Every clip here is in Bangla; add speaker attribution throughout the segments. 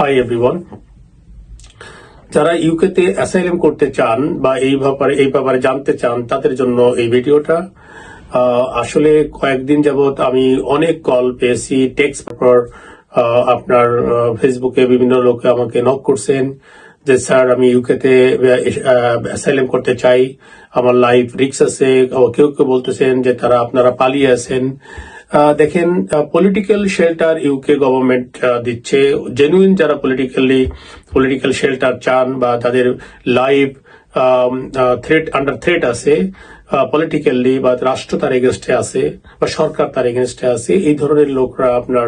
Speaker 1: হাই এভরিওয়ান, যারা ইউকেতে অ্যাসাইলাম করতে চান বা এই ব্যাপারে জানতে চান তাদের জন্য এই ভিডিওটা। আসলে কয়েকদিন যাবত আমি অনেক কল পেয়েছি, টেক্সট পর আপনার ফেসবুকে বিভিন্ন লোকে আমাকে নক করছেন যে স্যার আমি ইউকেতে অ্যাসাইলাম করতে চাই, আমার লাইফ রিস্ক আছে। কেউ কেউ বলতেছেন যে তারা আপনারা পালিয়ে আছেন। দেখেন, পলিটিক্যাল শেল্টার ইউকে গভর্নমেন্ট দিচ্ছে। জেনুইন যারা পলিটিক্যাল শেল্টার চান বা তাদের লাইফ আন্ডার থ্রেট আছে পলিটিক্যালি, বা রাষ্ট্র তার এগেনস্টে আছে বা সরকার তার এগেনস্টে আছে, এই ধরনের লোকরা আপনার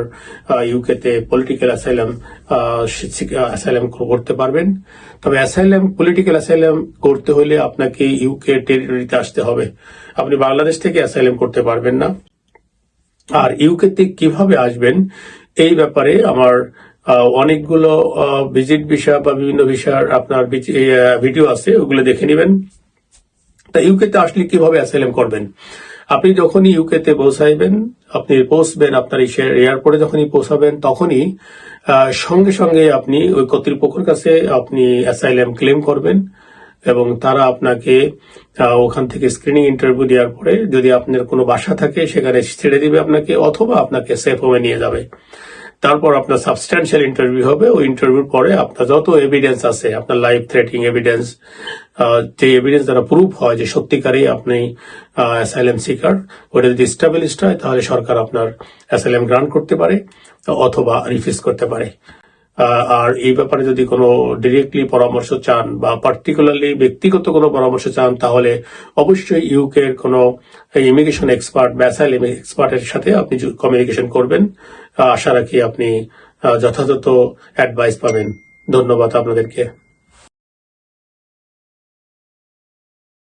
Speaker 1: ইউকেতে পলিটিক্যাল অ্যাসাইলাম করতে পারবেন। তবে পলিটিক্যাল অ্যাসাইলাম করতে হলে আপনাকে ইউকে টেরিটরিতে আসতে হবে। আপনি বাংলাদেশ থেকে অ্যাসাইলাম করতে পারবেন না। আর ইউকেতে কিভাবে আসবেন এই ব্যাপারে আমার অনেকগুলো ভিজিট ভিসা বা বিভিন্ন ভিসার আপনার ভিডিও আছে, ওগুলো দেখে নেবেন। তা ইউকেতে আসলে কিভাবে অ্যাসাইলাম করবেন? আপনি যখনই ইউকেতে পৌঁছাইবেন, আপনি পৌঁছবেন আপনার এয়ারপোর্টে, যখনই পৌঁছাবেন তখনই সঙ্গে সঙ্গে আপনি ওই কর্তৃপক্ষের কাছে আপনি অ্যাসাইলাম ক্লেম করবেন এবং তারা আপনাকে ওখান থেকে স্ক্রিনিং ইন্টারভিউ দেওয়ার পরে যদি আপনার কোনো বাসা থাকে সেখানে ছেড়ে দিবে আপনাকে, অথবা আপনাকে সেফ হোমে নিয়ে যাবে। তারপর আপনার সাবস্ট্যান্সিয়াল ইন্টারভিউ হবে। ওই ইন্টারভিউর পরে আপনার যত এভিডেন্স আছে, আপনার লাইফ থ্রেটিং এভিডেন্স, যে এভিডেন্স দ্বারা প্রুফ হয় যে সত্যিকারই আপনি অ্যাসাইলাম সিকার, ওটা যদি স্টাবলিশড হয় তাহলে সরকার আপনার অ্যাসাইলাম গ্রান্ট করতে পারে অথবা রিফিউজ করতে পারে। আর এই ব্যাপারে যদি কোনো ডিরেক্টলি পরামর্শ চান বা পার্টিকুলারলি ব্যক্তিগত কোনো পরামর্শ চান, তাহলে অবশ্যই ইউকের কোনো ইমিগ্রেশন এক্সপার্ট বা অ্যাসাইলাম এক্সপার্টের সাথে আপনি কমিউনিকেশন করবেন। আশা রাখি আপনি যথাযথ অ্যাডভাইস পাবেন। ধন্যবাদ আপনাদেরকে।